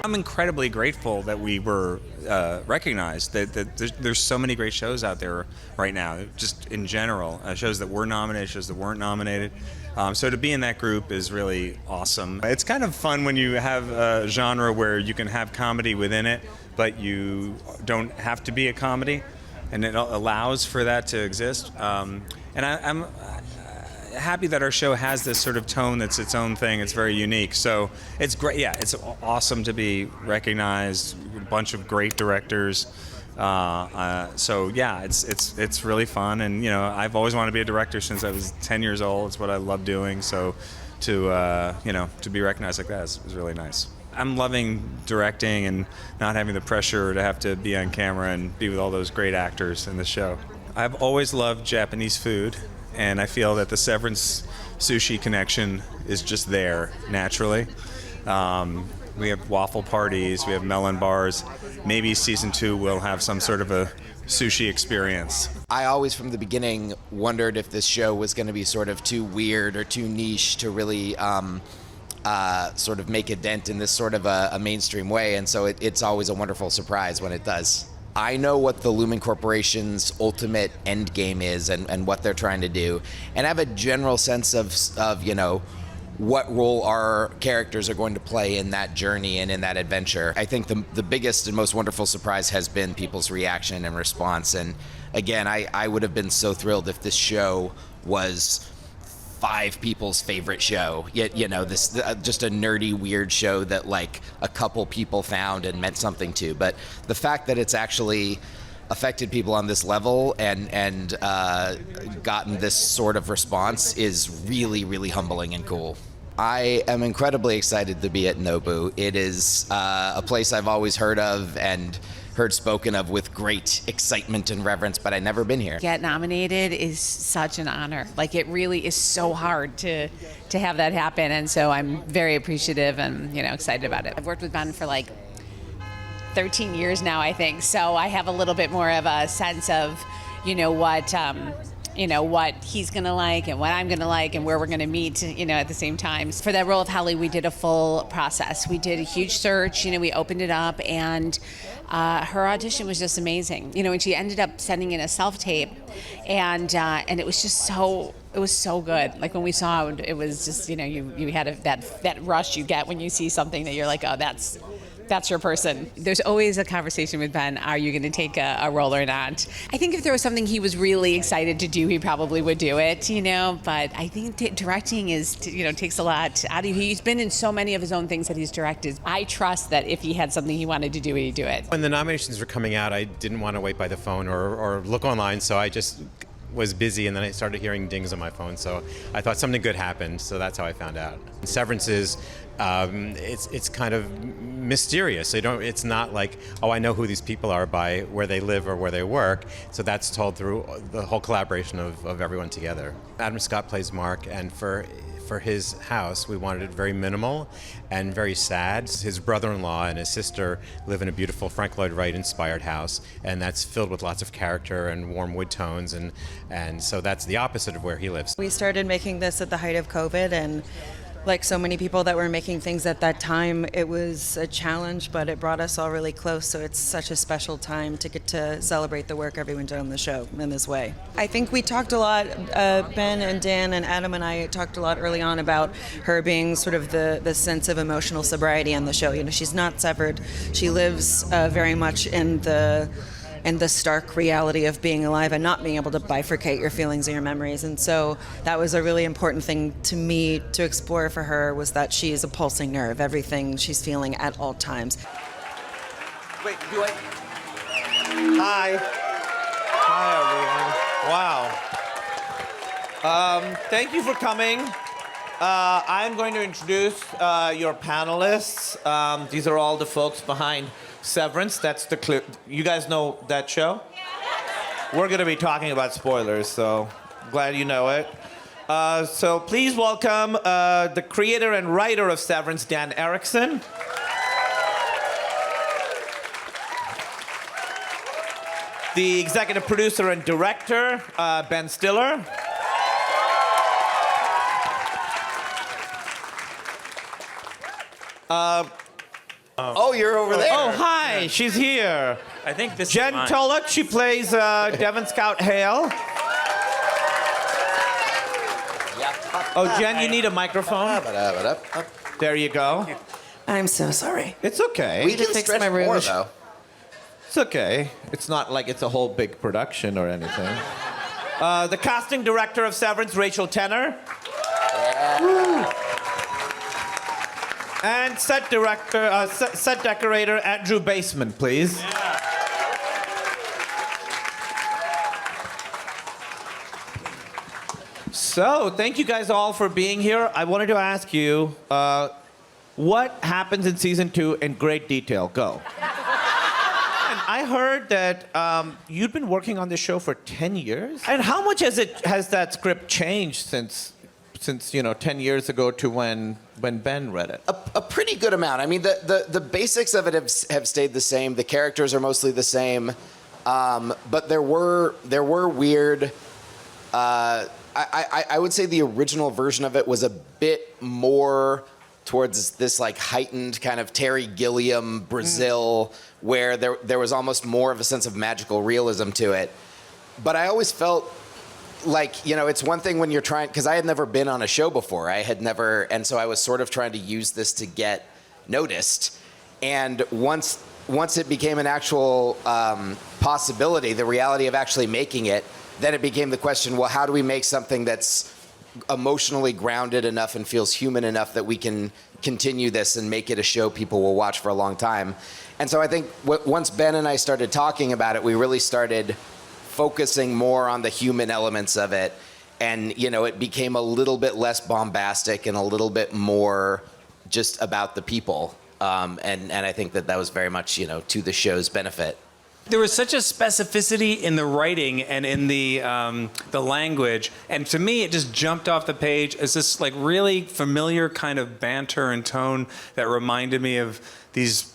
I'm incredibly grateful that we were recognized, that there's so many great shows out there right now, just in general, shows that were nominated, shows that weren't nominated. So to be in that group is really awesome. It's kind of fun when you have a genre where you can have comedy within it, but you don't have to be a comedy, and it allows for that to exist. And I'm happy that our show has this sort of tone that's its own thing. It's very unique. So it's great. Yeah, it's awesome to be recognized. A bunch of great directors. So yeah, it's really fun. And I've always wanted to be a director since I was 10 years old. It's what I love doing. So to be recognized like that is really nice. I'm loving directing and not having the pressure to have to be on camera and be with all those great actors in the show. I've always loved Japanese food. And I feel that the Severance sushi connection is just there naturally. We have waffle parties, we have melon bars. Maybe season 2 will have some sort of a sushi experience. I always, from the beginning, wondered if this show was going to be sort of too weird or too niche to really sort of make a dent in this sort of a mainstream way. And so it's always a wonderful surprise when it does. I know what the Lumon Corporation's ultimate end game is and what they're trying to do. And I have a general sense of what role our characters are going to play in that journey and in that adventure. I think the biggest and most wonderful surprise has been people's reaction and response. And again, I would have been so thrilled if this show was 5 people's favorite show. Yet, this just a nerdy, weird show that like a couple people found and meant something to. But the fact that it's actually affected people on this level and gotten this sort of response is really, really humbling and cool. I am incredibly excited to be at Nobu. It is a place I've always heard of and heard spoken of with great excitement and reverence, but I've never been here. Get nominated is such an honor. Like, it really is so hard to have that happen, and so I'm very appreciative and excited about it. I've worked with Ben for like 13 years now, I think, so I have a little bit more of a sense of what he's gonna like and what I'm gonna like and where we're gonna meet, at the same time. For that role of Holly, we did a full process. We did a huge search, we opened it up, and her audition was just amazing. And she ended up sending in a self-tape, and it was just so good. Like, when we saw it, it was just, you had that rush you get when you see something that you're like, oh, that's your person. There's always a conversation with Ben, are you going to take a role or not? I think if there was something he was really excited to do, he probably would do it, but I think directing takes a lot out of you. He's been in so many of his own things that he's directed. I trust that if he had something he wanted to do, he'd do it. When the nominations were coming out, I didn't want to wait by the phone or look online, so I just was busy, and then I started hearing dings on my phone, so I thought something good happened, so that's how I found out. Severance is, it's kind of mysterious. It's not like, oh, I know who these people are by where they live or where they work, so that's told through the whole collaboration of everyone together. Adam Scott plays Mark, and for his house, we wanted it very minimal and very sad. His brother-in-law and his sister live in a beautiful Frank Lloyd Wright-inspired house, and that's filled with lots of character and warm wood tones, and so that's the opposite of where he lives. We started making this at the height of COVID, and like so many people that were making things at that time, it was a challenge, but it brought us all really close, so it's such a special time to get to celebrate the work everyone did on the show in this way. I think we talked a lot, Ben and Dan and Adam and I talked a lot early on about her being sort of the sense of emotional sobriety on the show. She's not severed. She lives very much in the stark reality of being alive and not being able to bifurcate your feelings and your memories. And so that was a really important thing to me to explore for her, was that she is a pulsing nerve, everything she's feeling at all times. Wait, do I? Hi. Hi, everyone. Wow. Thank you for coming. I'm going to introduce your panelists. These are all the folks behind Severance. That's the clear. You guys know that show? We're going to be talking about spoilers, so glad you know it. So please welcome the creator and writer of Severance, Dan Erickson. The executive producer and director, Ben Stiller. Oh, you're over there. Oh, hi, she's here. I think this Jen is mine. Tullock, she plays Devon Scout Hale. Oh, Jen, you need a microphone? There you go. I'm so sorry. It's okay. We can fix stretch my more, rouge. though. It's okay. It's not like it's a whole big production or anything. The casting director of Severance, Rachel Tenner. And set director, set decorator, Andrew Baseman, please. So, thank you guys all for being here. I wanted to ask you, what happens in season 2 in great detail? Go. And I heard that you'd been working on this show for 10 years. And how much has that script changed since 10 years ago to when Ben read it? A pretty good amount. I mean, the basics of it have stayed the same. The characters are mostly the same, but there were weird. I would say the original version of it was a bit more towards this like heightened kind of Terry Gilliam Brazil, where there was almost more of a sense of magical realism to it. But I always felt like, it's one thing when you're trying, because I had never been on a show before. And so I was sort of trying to use this to get noticed. And once it became an actual possibility, the reality of actually making it, then it became the question, well, how do we make something that's emotionally grounded enough and feels human enough that we can continue this and make it a show people will watch for a long time? And so I think once Ben and I started talking about it, we really started focusing more on the human elements of it. And, it became a little bit less bombastic and a little bit more just about the people. And I think that was very much, to the show's benefit. There was such a specificity in the writing and in the language, and to me, it just jumped off the page as this like really familiar kind of banter and tone that reminded me of these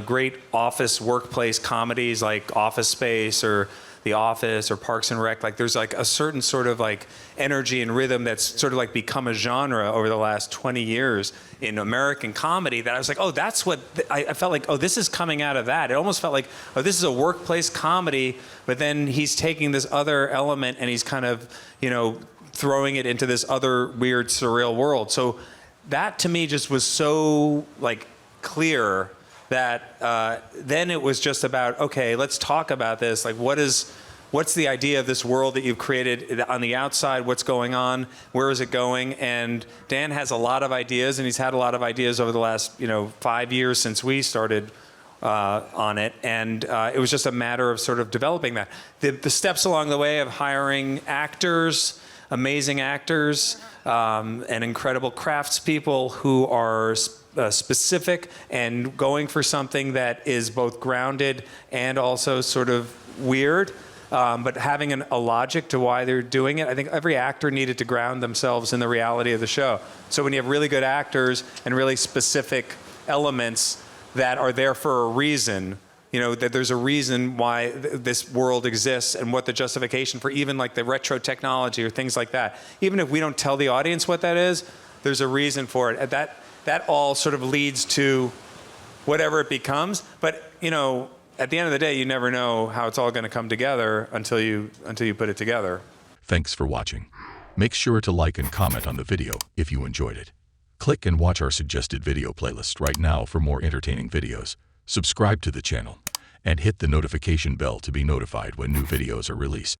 great office workplace comedies like Office Space or The Office or Parks and Rec. Like there's like a certain sort of like energy and rhythm that's sort of like become a genre over the last 20 years in American comedy that I was like, oh, that's what I felt like, oh, this is coming out of that. It almost felt like, oh, this is a workplace comedy, but then he's taking this other element and he's kind of, throwing it into this other weird surreal world. So that to me just was so like clear that then it was just about, okay, let's talk about this. Like, what's the idea of this world that you've created on the outside? What's going on? Where is it going? And Dan has a lot of ideas, and he's had a lot of ideas over the last 5 years since we started on it. And it was just a matter of sort of developing that. The steps along the way of hiring actors, amazing actors, and incredible craftspeople who are specific and going for something that is both grounded and also sort of weird, but having a logic to why they're doing it. I think every actor needed to ground themselves in the reality of the show. So when you have really good actors and really specific elements that are there for a reason, that there's a reason why this world exists and what the justification for even like the retro technology or things like that. Even if we don't tell the audience what that is, there's a reason for it. That all sort of leads to whatever it becomes. But, at the end of the day, you never know how it's all going to come together until you put it together. Thanks for watching. Make sure to like and comment on the video if you enjoyed it. Click and watch our suggested video playlist right now for more entertaining videos. Subscribe to the channel and hit the notification bell to be notified when new videos are released.